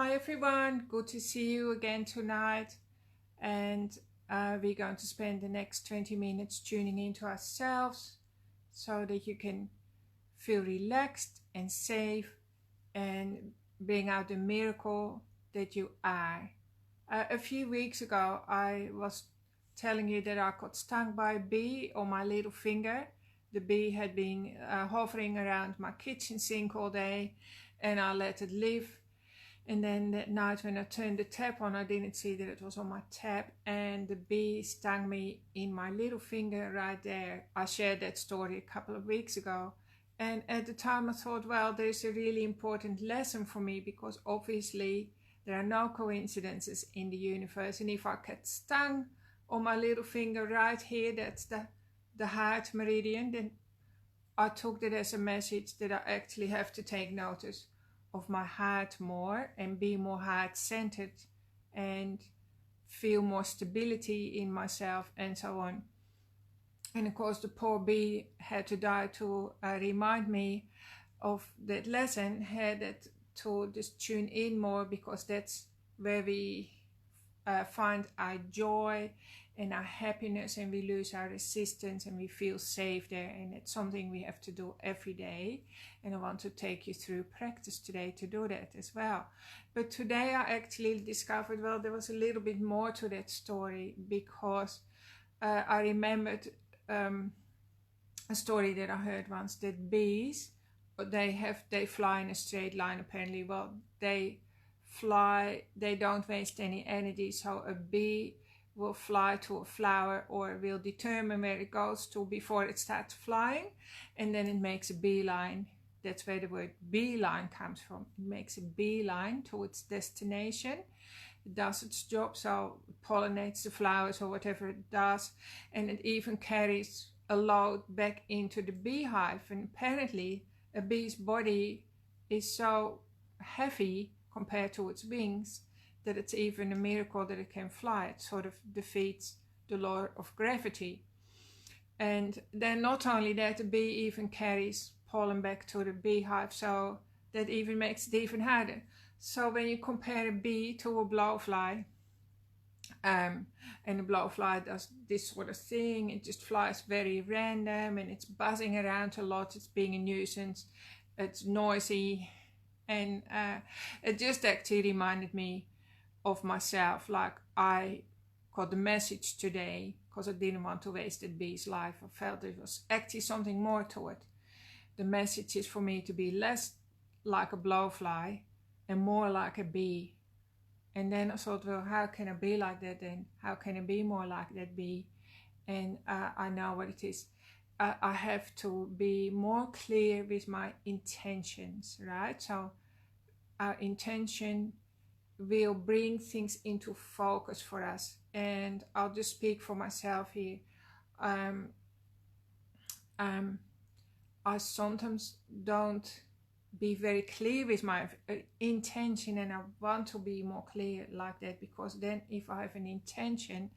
Hi everyone, good to see you again tonight, and we're going to spend the next 20 minutes tuning into ourselves so that you can feel relaxed and safe and bring out the miracle that you are. A few weeks ago I was telling you that I got stung by a bee on my little finger. The bee had been hovering around my kitchen sink all day and I let it live. And then that night when I turned the tap on, I didn't see that it was on my tap, and the bee stung me in my little finger right there. I shared that story a couple of weeks ago. And at the time I thought, well, there's a really important lesson for me, because obviously there are no coincidences in the universe. And if I get stung on my little finger right here, that's the heart meridian, then I took that as a message that I actually have to take notice of my heart more and be more heart-centered and feel more stability in myself and so on. And of course the poor bee had to die to remind me of that lesson, had to just tune in more, because that's where we find our joy and our happiness, and we lose our resistance and we feel safe there. And it's something we have to do every day, and I want to take you through practice today to do that as well. But today I actually discovered, well, there was a little bit more to that story, because I remembered a story that I heard once, that bees, they fly in a straight line apparently. Well, they fly, they don't waste any energy. So a bee will fly to a flower, or will determine where it goes to before it starts flying, and then it makes a beeline. That's where the word beeline comes from. It makes a beeline to its destination. It does its job, so it pollinates the flowers or whatever it does, and it even carries a load back into the beehive. And apparently a bee's body is so heavy compared to its wings that it's even a miracle that it can fly. It sort of defeats the law of gravity. And then not only that, the bee even carries pollen back to the beehive, so that even makes it even harder. So when you compare a bee to a blowfly, and the blowfly does this sort of thing, it just flies very random and it's buzzing around a lot, it's being a nuisance, it's noisy, and it just actually reminded me of myself. Like, I got the message today because I didn't want to waste that bee's life. I felt there was actually something more to it. The message is for me to be less like a blowfly and more like a bee. And then I thought, well, how can I be like that then? How can I be more like that bee? And I know what it is. I have to be more clear with my intentions, right? So our intention will bring things into focus for us. And I'll just speak for myself here. I sometimes don't be very clear with my intention, and I want to be more clear like that, because then if I have an intention,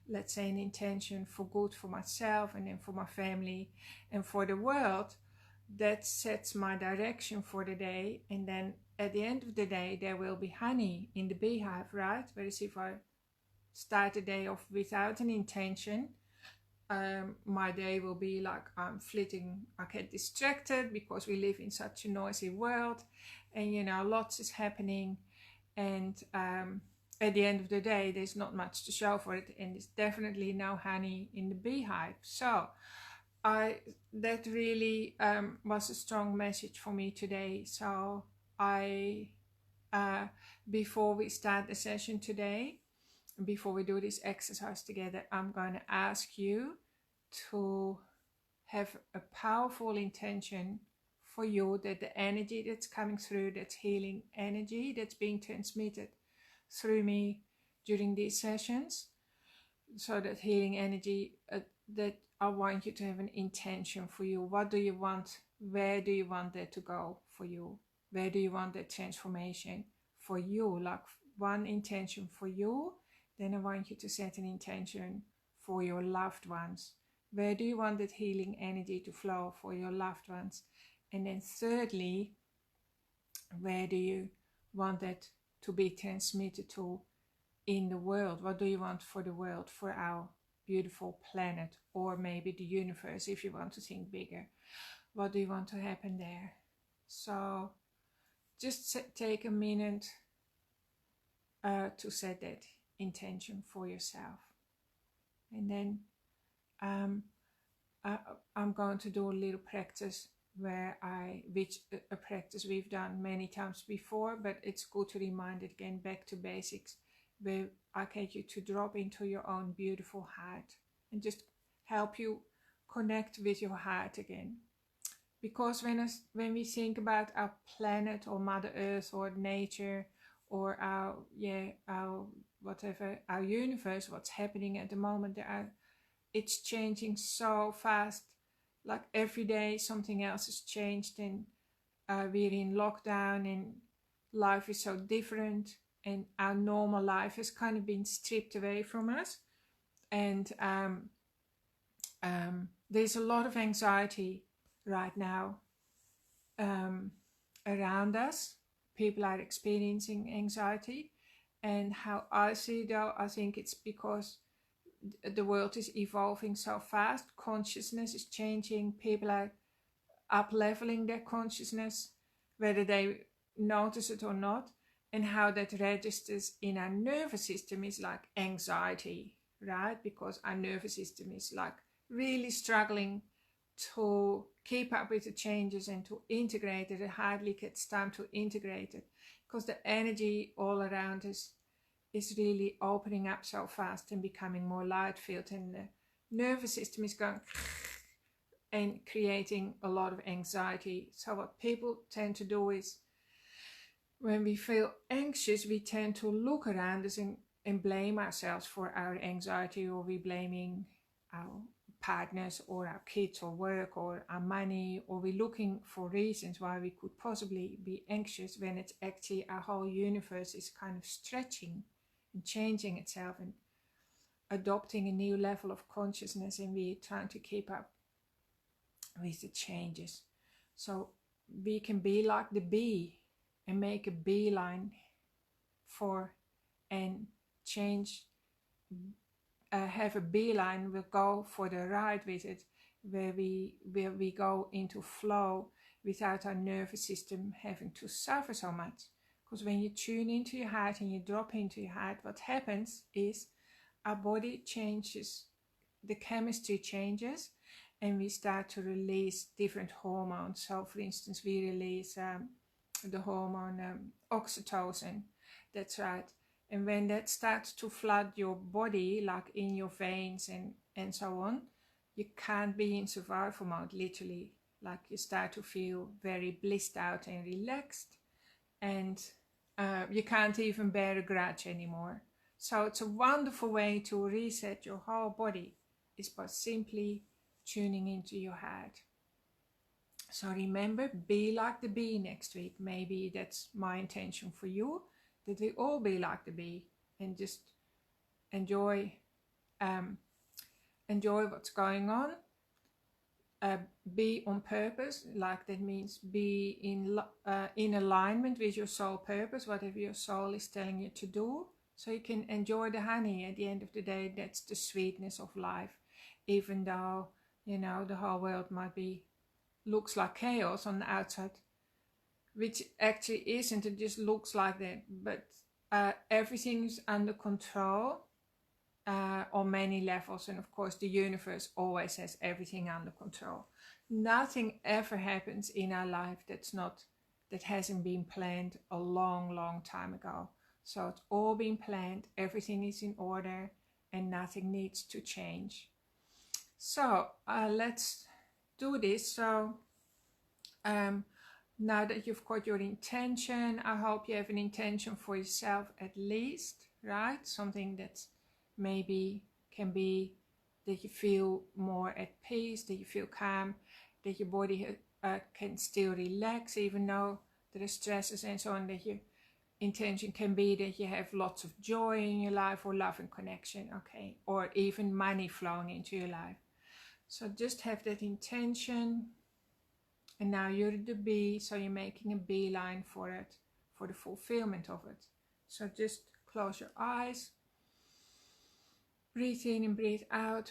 let's say an intention for good for myself and then for my family and for the world, that sets my direction for the day. And then at the end of the day there will be honey in the beehive, right? Whereas if I start the day off without an intention, my day will be like I'm flitting. I get distracted because we live in such a noisy world, and you know, lots is happening, and at the end of the day there's not much to show for it, and there's definitely no honey in the beehive. So that really was a strong message for me today. So before we start the session today, before we do this exercise together, I'm going to ask you to have a powerful intention for you, that the energy that's coming through, that's healing energy that's being transmitted through me during these sessions, so that healing energy, that I want you to have an intention for you. What do you want? Where do you want that to go for you? Where do you want that transformation for you? Like one intention for you. Then I want you to set an intention for your loved ones. Where do you want that healing energy to flow for your loved ones? And then thirdly, where do you want that to be transmitted to in the world? What do you want for the world, for our beautiful planet, or maybe the universe if you want to think bigger? What do you want to happen there? So just take a minute to set that intention for yourself. And then I'm going to do a little practice which a practice we've done many times before, but it's good to remind it again, back to basics, where I get you to drop into your own beautiful heart and just help you connect with your heart again. Because when we think about our planet or Mother Earth or nature or our whatever, our universe, what's happening at the moment, it's changing so fast. Like every day something else has changed, and we're in lockdown and life is so different, and our normal life has kind of been stripped away from us. And there's a lot of anxiety right now around us. People are experiencing anxiety, and how I see though, I think it's because the world is evolving so fast. Consciousness is changing. People are up-leveling their consciousness, whether they notice it or not. And how that registers in our nervous system is like anxiety, right? Because our nervous system is like really struggling to keep up with the changes and to integrate it. It hardly gets time to integrate it because the energy all around us is really opening up so fast and becoming more light filled, and the nervous system is going and creating a lot of anxiety. So what people tend to do is, when we feel anxious, we tend to look around us and blame ourselves for our anxiety, or we blaming our partners or our kids or work or our money, or we're looking for reasons why we could possibly be anxious, when it's actually our whole universe is kind of stretching and changing itself and adopting a new level of consciousness, and we're trying to keep up with the changes. So we can be like the bee and make a beeline for and change, have a beeline, we'll go for the ride with it, where we go into flow without our nervous system having to suffer so much. Because when you tune into your heart and you drop into your heart, what happens is our body changes, the chemistry changes, and we start to release different hormones. So for instance, we release the hormone oxytocin, that's right. And when that starts to flood your body, like in your veins and so on, you can't be in survival mode, literally. Like you start to feel very blissed out and relaxed, and you can't even bear a grudge anymore. So it's a wonderful way to reset your whole body, is by simply tuning into your heart. So remember, be like the bee next week. Maybe that's my intention for you, that we all be like the bee and just enjoy what's going on. Be on purpose, like that means be in alignment with your soul purpose, whatever your soul is telling you to do, so you can enjoy the honey. At the end of the day, that's the sweetness of life, even though, you know, the whole world looks like chaos on the outside, which actually isn't. It just looks like that, but everything's under control on many levels. And of course the universe always has everything under control. Nothing ever happens in our life that hasn't been planned a long time ago. So it's all been planned, everything is in order, and nothing needs to change. So let's do this. So now that you've got your intention, I hope you have an intention for yourself at least, right? Something that's maybe can be that you feel more at peace, that you feel calm, that your body can still relax even though there are stresses and so on, that your intention can be that you have lots of joy in your life, or love and connection, okay, or even money flowing into your life. So just have that intention. And now you're the bee, so you're making a beeline for it, for the fulfillment of it. So just close your eyes, breathe in and breathe out.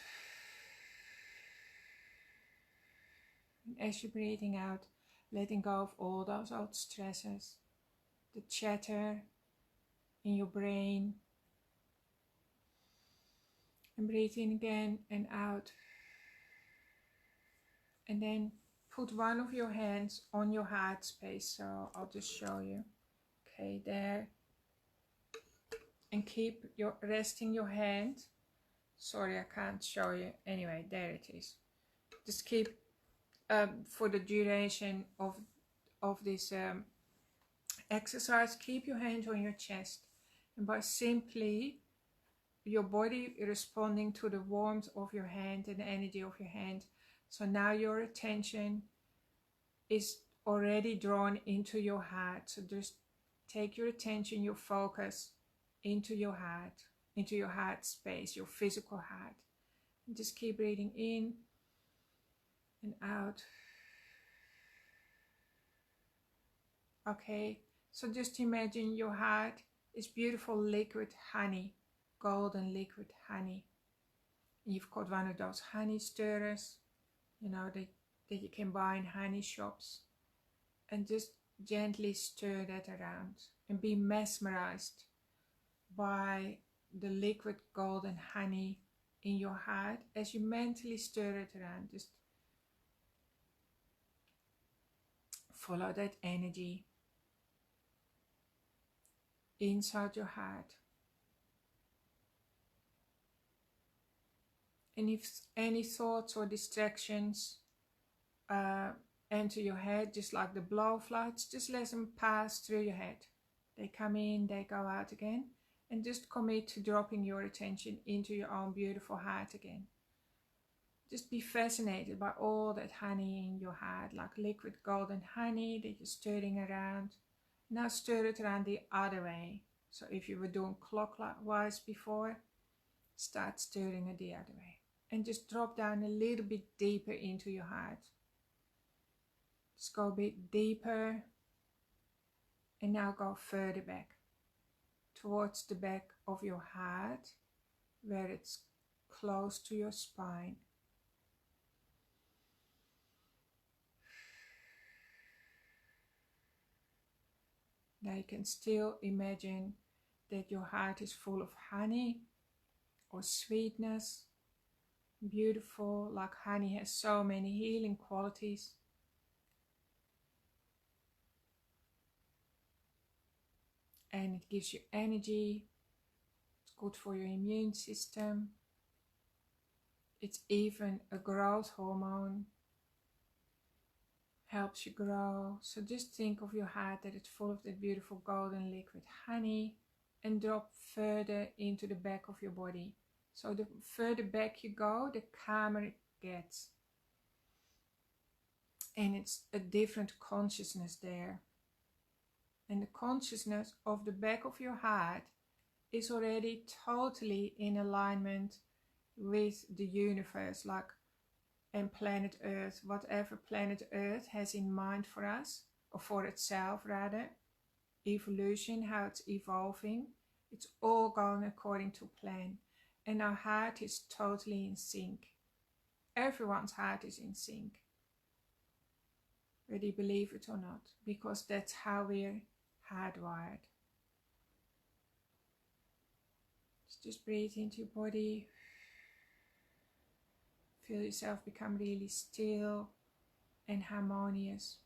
And as you're breathing out, letting go of all those old stresses, the chatter in your brain. And breathe in again and out. And then put one of your hands on your heart space. So I'll just show you. Okay, there. And keep resting your hand. Sorry, I can't show you. Anyway, there it is. Just keep for the duration of this exercise, keep your hand on your chest, and by simply your body responding to the warmth of your hand and the energy of your hand. So now your attention is already drawn into your heart. So just take your attention, your focus into your heart space, your physical heart. And just keep breathing in and out. Okay, so just imagine your heart is beautiful liquid honey, golden liquid honey. And you've got one of those honey stirrers, you know, that you can buy in honey shops. And just gently stir that around and be mesmerized by the liquid golden honey in your heart as you mentally stir it around. Just follow that energy inside your heart. And if any thoughts or distractions enter your head, just like the blowflies, just let them pass through your head. They come in, they go out again. And just commit to dropping your attention into your own beautiful heart again. Just be fascinated by all that honey in your heart, like liquid golden honey that you're stirring around. Now stir it around the other way. So if you were doing clockwise before, start stirring it the other way. And just drop down a little bit deeper into your heart. Just go a bit deeper. And now go further back. Towards the back of your heart, where it's close to your spine. Now you can still imagine that your heart is full of honey or sweetness, beautiful, like honey has so many healing qualities. And it gives you energy. It's good for your immune system. It's even a growth hormone. Helps you grow. So just think of your heart that it's full of that beautiful golden liquid honey, and drop further into the back of your body. So the further back you go, the calmer it gets. And it's a different consciousness there. And the consciousness of the back of your heart is already totally in alignment with the universe, and planet Earth, whatever planet Earth has in mind for us, or for itself rather, evolution, how it's evolving, it's all going according to plan. And our heart is totally in sync. Everyone's heart is in sync, whether you believe it or not, because that's how we're hardwired. Just breathe into your body. Feel yourself become really still and harmonious.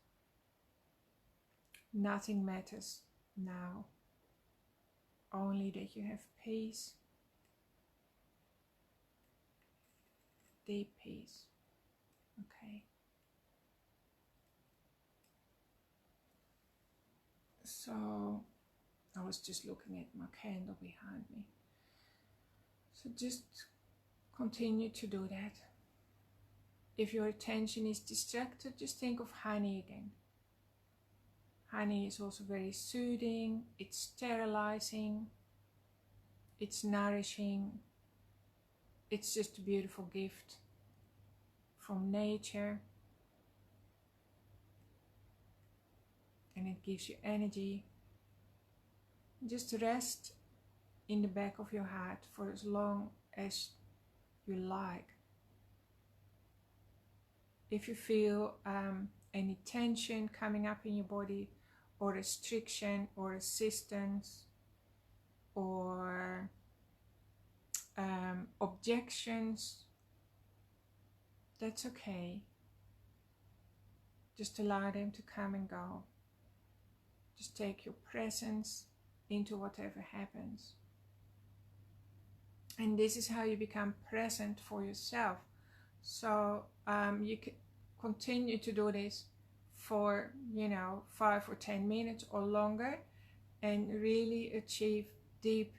Nothing matters now. Only that you have peace. Deep peace. Okay. So I was just looking at my candle behind me. So just continue to do that. If your attention is distracted, just think of honey again. Honey is also very soothing, it's sterilizing, it's nourishing, it's just a beautiful gift from nature. And it gives you energy. Just rest in the back of your head for as long as you like. If you feel any tension coming up in your body, or restriction or resistance, or objections, that's okay. Just allow them to come and go. Just take your presence into whatever happens. And this is how you become present for yourself. So you can continue to do this for 5 or 10 minutes or longer, and really achieve deep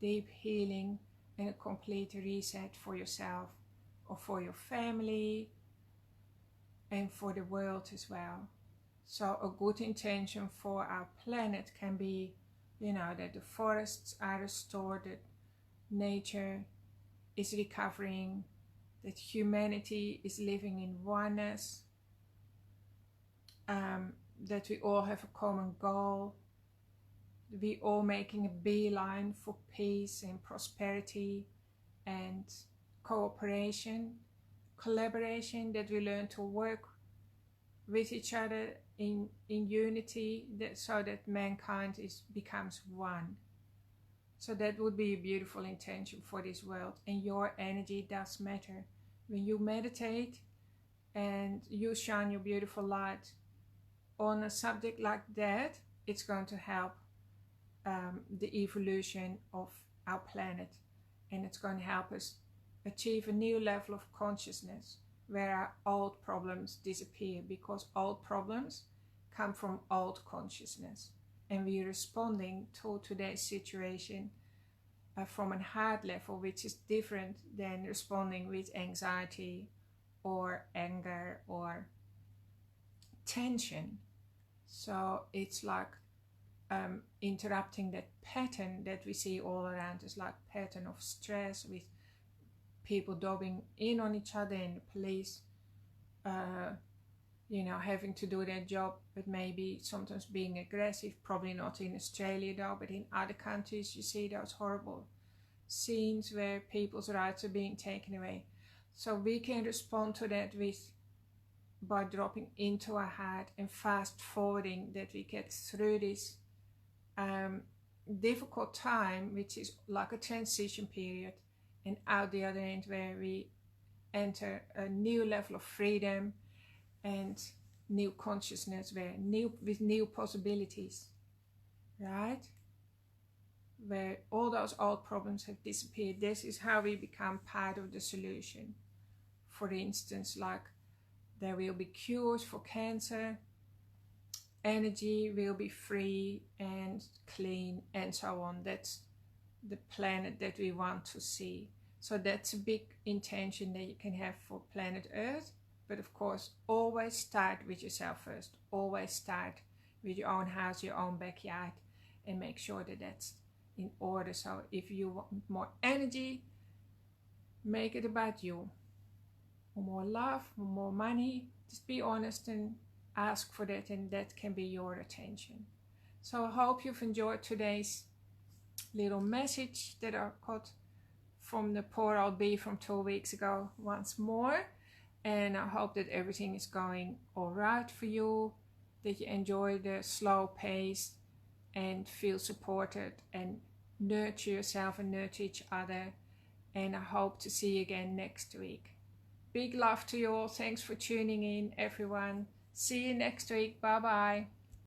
healing and a complete reset for yourself, or for your family, and for the world as well. So a good intention for our planet can be, that the forests are restored, that nature is recovering, that humanity is living in oneness, that we all have a common goal, we all making a beeline for peace and prosperity and cooperation, collaboration, that we learn to work with each other in unity, so that mankind becomes one. So that would be a beautiful intention for this world. And your energy does matter. When you meditate and you shine your beautiful light on a subject like that, it's going to help the evolution of our planet, and it's going to help us achieve a new level of consciousness where our old problems disappear, because old problems come from old consciousness, and we're responding to today's situation from a heart level, which is different than responding with anxiety or anger or tension. So it's like interrupting that pattern that we see all around us, like pattern of stress, with people dobbing in on each other, and the police having to do their job, but maybe sometimes being aggressive. Probably not in Australia though, but in other countries you see those horrible scenes where people's rights are being taken away. So we can respond to that by dropping into our heart and fast forwarding that we get through this difficult time, which is like a transition period, and out the other end where we enter a new level of freedom and new consciousness, with new possibilities, right? Where all those old problems have disappeared. This is how we become part of the solution. For instance, like there will be cures for cancer, energy will be free and clean, and so on. That's the planet that we want to see. So that's a big intention that you can have for planet Earth. But of course, always start with yourself first. Always start with your own house, your own backyard, and make sure that that's in order. So if you want more energy, make it about you. More love, more money, just be honest and ask for that, and that can be your attention. So I hope you've enjoyed today's little message that I got from the poor old bee from 2 weeks ago once more. And I hope that everything is going all right for you, that you enjoy the slow pace and feel supported and nurture yourself and nurture each other. And I hope to see you again next week. Big love to you all. Thanks for tuning in, everyone. See you next week. Bye bye.